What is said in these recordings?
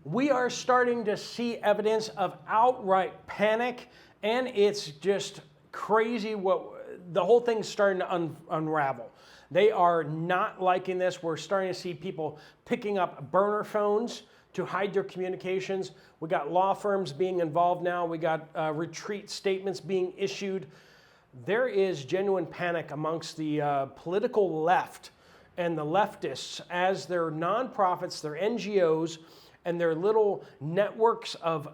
We are starting to see evidence of outright panic, and it's just crazy what the whole thing's starting to unravel. They are not liking this. We're starting to see people picking up burner phones to hide their communications. We got law firms being involved now. We got retreat statements being issued. There is genuine panic amongst the political left and the leftists as their nonprofits, their NGOs, and their little networks of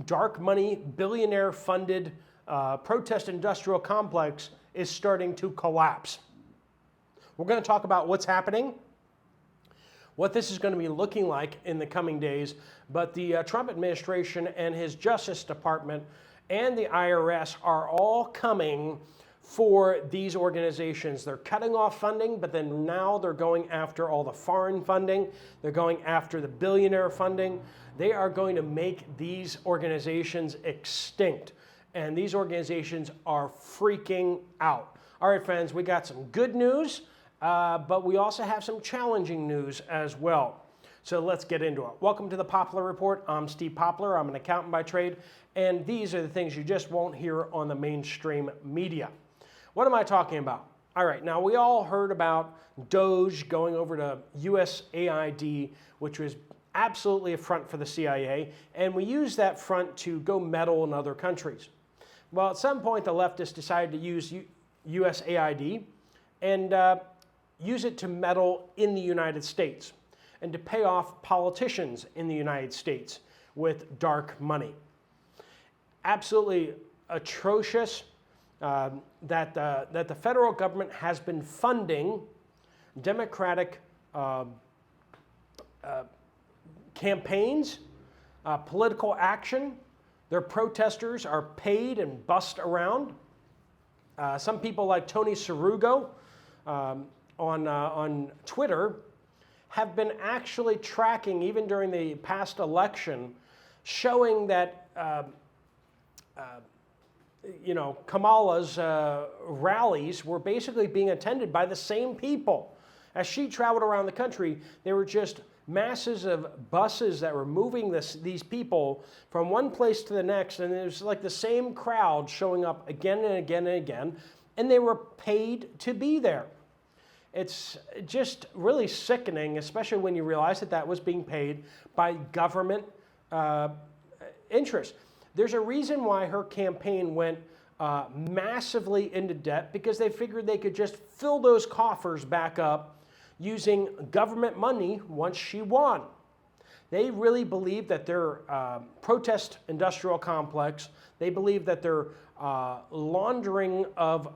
dark money, billionaire-funded protest industrial complex is starting to collapse. We're going to talk about what's happening, what this is going to be looking like in the coming days, but the Trump administration and his Justice Department and the IRS are all coming for these organizations. They're cutting off funding, but then now they're going after all the foreign funding. They're going after the billionaire funding. They are going to make these organizations extinct, and these organizations are freaking out. All right, friends, we got some good news, but we also have some challenging news as well. So let's get into it. Welcome to the Poplar Report. I'm Steve Poplar. I'm an accountant by trade, and these are the things you just won't hear on the mainstream media. What am I talking about? All right, now we all heard about Doge going over to USAID, which was absolutely a front for the CIA, and we used that front to go meddle in other countries. Well, at some point, the leftists decided to use USAID and use it to meddle in the United States and to pay off politicians in the United States with dark money. Absolutely atrocious that the federal government has been funding Democratic campaigns, political action. Their protesters are paid and bussed around. Some people like Tony Sarugo on Twitter have been actually tracking, even during the past election, showing that Kamala's rallies were basically being attended by the same people. As she traveled around the country, they were just masses of buses that were moving these people from one place to the next, and it was like the same crowd showing up again and again and again, and they were paid to be there. It's just really sickening, especially when you realize that that was being paid by government interests. There's a reason why her campaign went massively into debt, because they figured they could just fill those coffers back up using government money once she won. They really believe that their protest industrial complex, they believe that their laundering of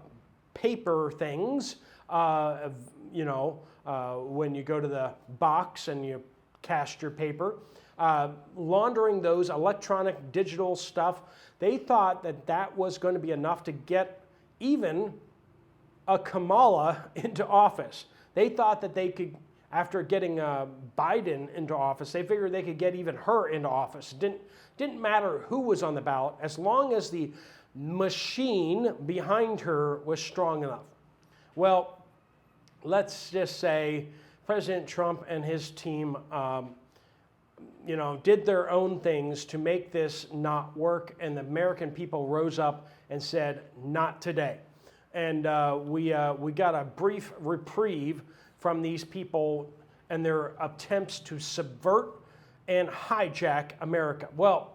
paper things, when you go to the box and you cast your paper, laundering those electronic digital stuff, they thought that that was going to be enough to get even a Kamala into office. They thought that they could, after getting Biden into office, they figured they could get even her into office. Didn't matter who was on the ballot, as long as the machine behind her was strong enough. Well, let's just say President Trump and his team did their own things to make this not work, and the American people rose up and said, not today. And we got a brief reprieve from these people and their attempts to subvert and hijack America. Well,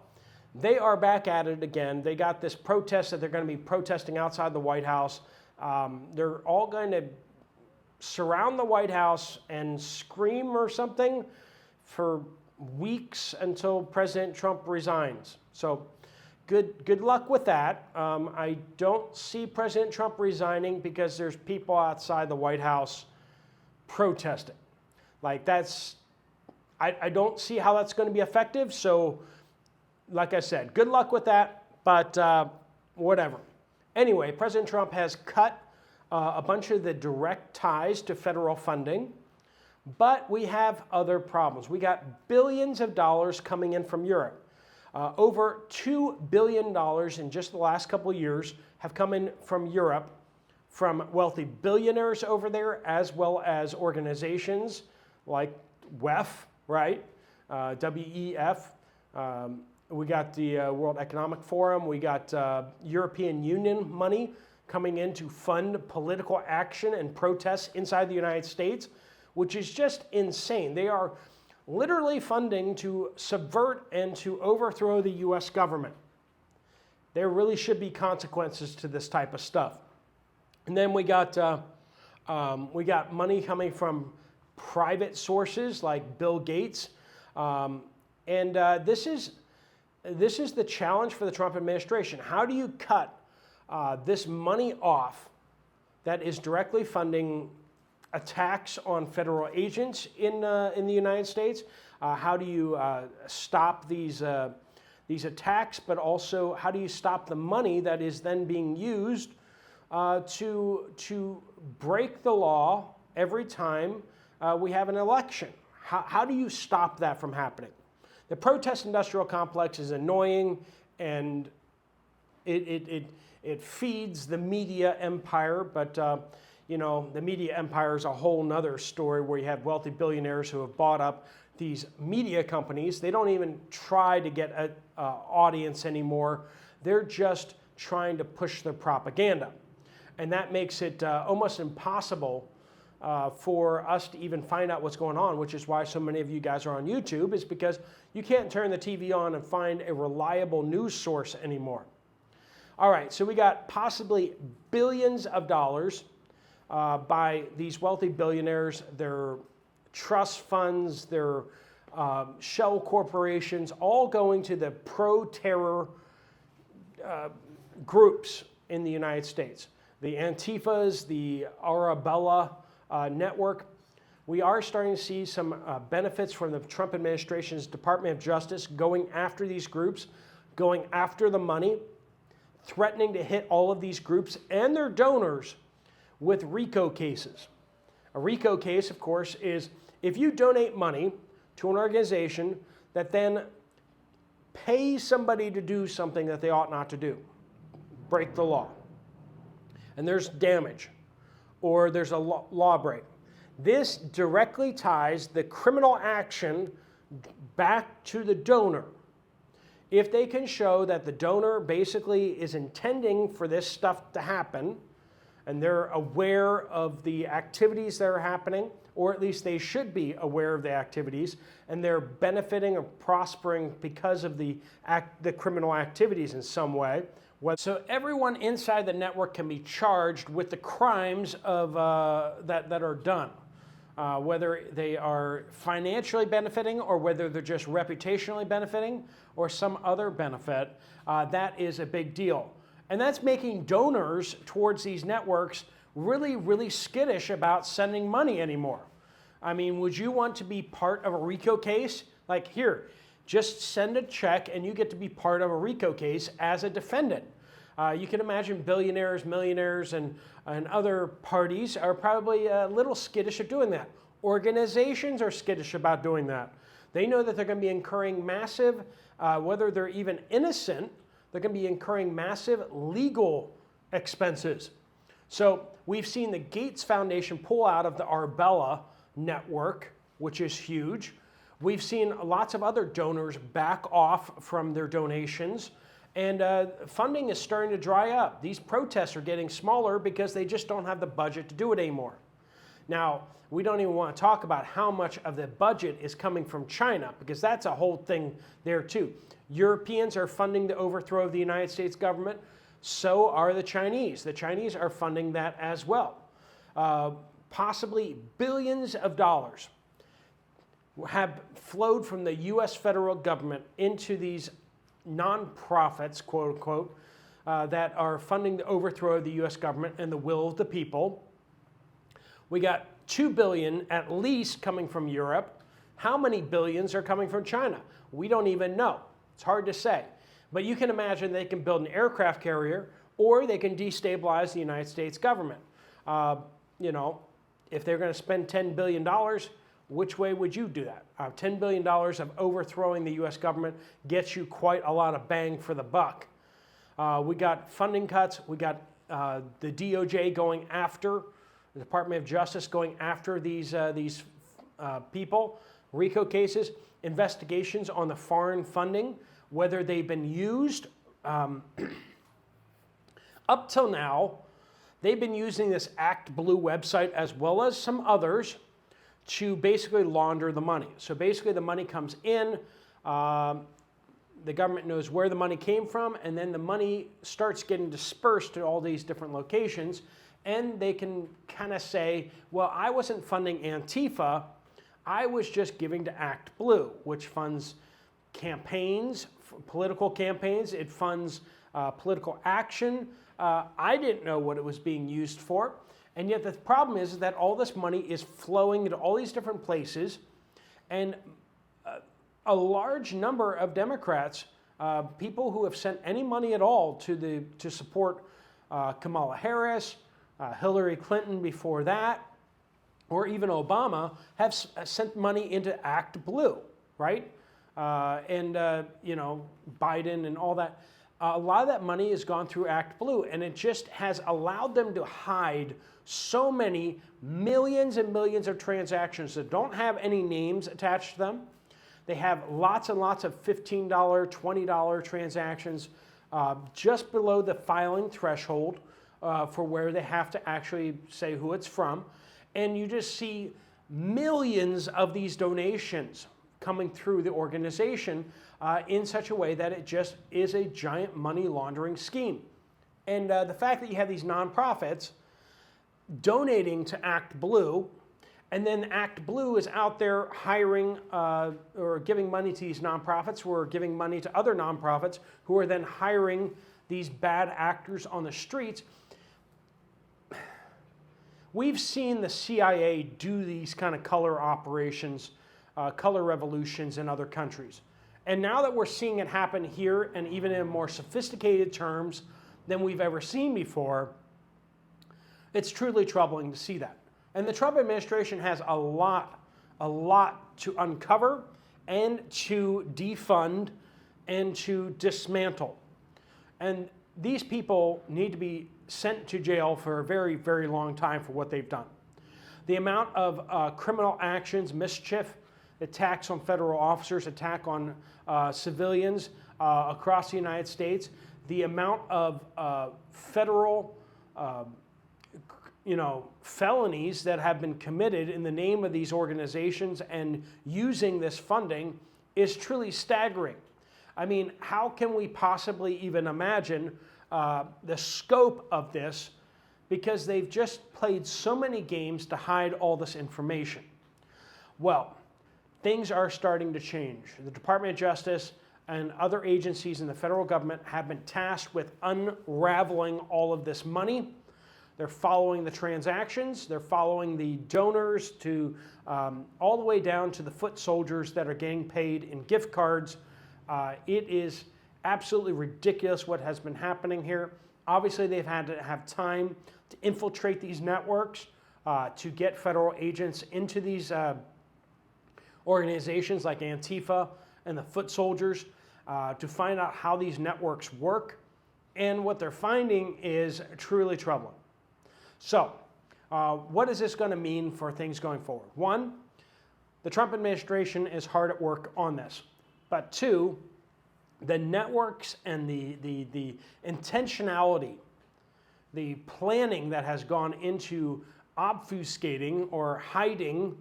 they are back at it again. They got this protest that they're going to be protesting outside the White House. They're all going to surround the White House and scream or something for weeks until President Trump resigns. So good luck with that. I don't see President Trump resigning because there's people outside the White House protesting. Like I don't see how that's going to be effective. So like I said, good luck with that, but whatever. Anyway, President Trump has cut a bunch of the direct ties to federal funding, but we have other problems. We got billions of dollars coming in from Europe. Over $2 billion in just the last couple of years have come in from Europe, from wealthy billionaires over there, as well as organizations like WEF, right? WEF. We got the World Economic Forum. We got European Union money coming in to fund political action and protests inside the United States, which is just insane. They are literally funding to subvert and to overthrow the U.S. government. There really should be consequences to this type of stuff. And then we got money coming from private sources like Bill Gates. This is the challenge for the Trump administration. How do you cut this money off that is directly funding attacks on federal agents in the United States? How do you stop these attacks, but also how do you stop the money that is then being used to break the law every time we have an election? How do you stop that from happening? The protest industrial complex is annoying, and it feeds the media empire, but the media empire is a whole nother story where you have wealthy billionaires who have bought up these media companies. They don't even try to get an audience anymore. They're just trying to push their propaganda. And that makes it almost impossible for us to even find out what's going on, which is why so many of you guys are on YouTube, is because you can't turn the TV on and find a reliable news source anymore. All right, so we got possibly billions of dollars by these wealthy billionaires, their trust funds, their shell corporations, all going to the pro-terror groups in the United States. The Antifas, the Arabella network. We are starting to see some benefits from the Trump administration's Department of Justice going after these groups, going after the money, threatening to hit all of these groups and their donors with RICO cases. A RICO case, of course, is if you donate money to an organization that then pays somebody to do something that they ought not to do, break the law, and there's damage, or there's a law break. This directly ties the criminal action back to the donor. If they can show that the donor basically is intending for this stuff to happen, and they're aware of the activities that are happening, or at least they should be aware of the activities, and they're benefiting or prospering because of the criminal activities in some way. So everyone inside the network can be charged with the crimes of, that are done, whether they are financially benefiting or whether they're just reputationally benefiting or some other benefit. That is a big deal. And that's making donors towards these networks really, really skittish about sending money anymore. I mean, would you want to be part of a RICO case? Like, here, just send a check and you get to be part of a RICO case as a defendant. You can imagine billionaires, millionaires, and other parties are probably a little skittish at doing that. Organizations are skittish about doing that. They know that they're going to be incurring massive, whether they're even innocent, they're going to be incurring massive legal expenses. So we've seen the Gates Foundation pull out of the Arbella network, which is huge. We've seen lots of other donors back off from their donations, and funding is starting to dry up. These protests are getting smaller because they just don't have the budget to do it anymore. Now, we don't even want to talk about how much of the budget is coming from China, because that's a whole thing there too. Europeans are funding the overthrow of the United States government. So are the Chinese. The Chinese are funding that as well. Possibly billions of dollars have flowed from the U.S. federal government into these nonprofits, quote unquote, that are funding the overthrow of the U.S. government and the will of the people. We got $2 billion at least coming from Europe. How many billions are coming from China? We don't even know. It's hard to say. But you can imagine they can build an aircraft carrier, or they can destabilize the United States government. If they're going to spend $10 billion, which way would you do that? $10 billion of overthrowing the U.S. government gets you quite a lot of bang for the buck. We got funding cuts. We got the DOJ going after, the Department of Justice going after these people, RICO cases. investigations on the foreign funding, whether they've been used. Up till now, they've been using this Act Blue website as well as some others to basically launder the money. So basically the money comes in, the government knows where the money came from, and then the money starts getting dispersed to all these different locations, and they can kind of say, well, I wasn't funding Antifa, I was just giving to Act Blue, which funds campaigns, political campaigns, it funds political action. I didn't know what it was being used for. And yet the problem is that all this money is flowing into all these different places. And a large number of Democrats, people who have sent any money at all to support Kamala Harris, Hillary Clinton before that, or even Obama, have sent money into Act Blue, right? You know, Biden and all that. A lot of that money has gone through Act Blue, and it just has allowed them to hide so many millions and millions of transactions that don't have any names attached to them. They have lots and lots of $15, $20 transactions just below the filing threshold for where they have to actually say who it's from. And you just see millions of these donations coming through the organization in such a way that it just is a giant money laundering scheme. And the fact that you have these nonprofits donating to Act Blue, and then Act Blue is out there hiring or giving money to these nonprofits who are giving money to other nonprofits who are then hiring these bad actors on the streets. We've seen the CIA do these kind of color operations, color revolutions in other countries. And now that we're seeing it happen here, and even in more sophisticated terms than we've ever seen before, it's truly troubling to see that. And the Trump administration has a lot to uncover and to defund and to dismantle. And these people need to be sent to jail for a very, very long time for what they've done. The amount of criminal actions, mischief, attacks on federal officers, attack on civilians across the United States, the amount of federal felonies that have been committed in the name of these organizations and using this funding is truly staggering. I mean, how can we possibly even imagine the scope of this, because they've just played so many games to hide all this information? Well, things are starting to change. The Department of Justice and other agencies in the federal government have been tasked with unraveling all of this money. They're following the transactions. They're following the donors to all the way down to the foot soldiers that are getting paid in gift cards. It is absolutely ridiculous what has been happening here. Obviously, they've had to have time to infiltrate these networks, to get federal agents into these organizations like Antifa and the foot soldiers, to find out how these networks work. And what they're finding is truly troubling. So, what is this going to mean for things going forward? One, the Trump administration is hard at work on this. But two, the networks and the intentionality, the planning that has gone into obfuscating or hiding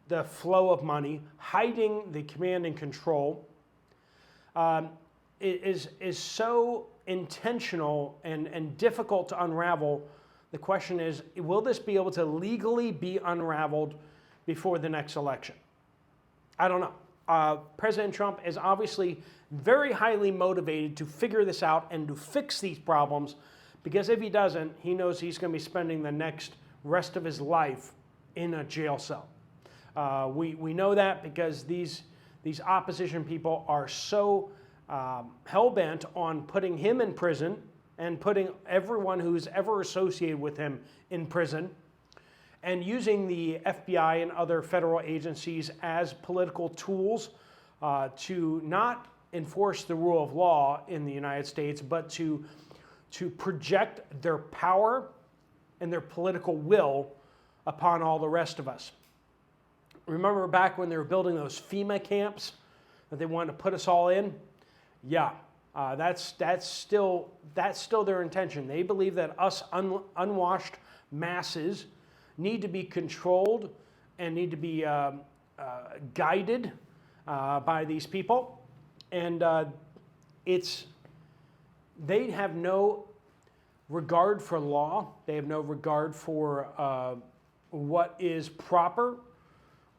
the flow of money, hiding the command and control, is so intentional and difficult to unravel. The question is, will this be able to legally be unraveled before the next election? I don't know. President Trump is obviously very highly motivated to figure this out and to fix these problems, because if he doesn't, he knows he's going to be spending the next rest of his life in a jail cell. We know that because these opposition people are so hell-bent on putting him in prison and putting everyone who's ever associated with him in prison, and using the FBI and other federal agencies as political tools to not enforce the rule of law in the United States, but to project their power and their political will upon all the rest of us. Remember back when they were building those FEMA camps that they want to put us all in, yeah, that's still their intention. They believe that us unwashed masses need to be controlled and need to be guided by these people, and they have no regard for law. They have no regard for what is proper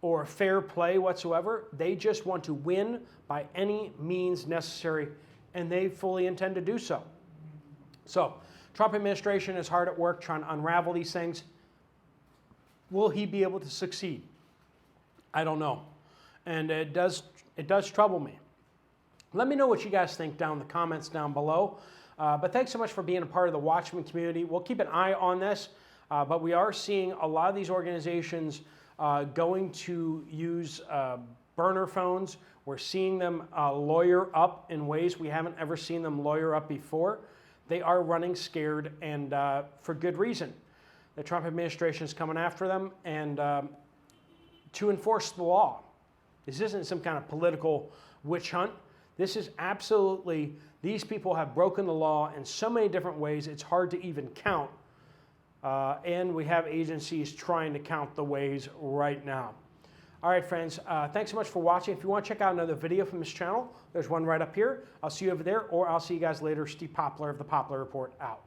or fair play whatsoever. They just want to win by any means necessary, and they fully intend to do so. So, Trump administration is hard at work trying to unravel these things. Will he be able to succeed? I don't know. And it does trouble me. Let me know what you guys think down in the comments down below. But thanks so much for being a part of the Watchman community. We'll keep an eye on this, but we are seeing a lot of these organizations going to use burner phones. We're seeing them lawyer up in ways we haven't ever seen them lawyer up before. They are running scared, and for good reason. The Trump administration is coming after them, and to enforce the law. This isn't some kind of political witch hunt. This is absolutely, these people have broken the law in so many different ways, it's hard to even count. And we have agencies trying to count the ways right now. All right, friends, thanks so much for watching. If you want to check out another video from this channel, there's one right up here. I'll see you over there, or I'll see you guys later. Steve Poplar of the Poplar Report out.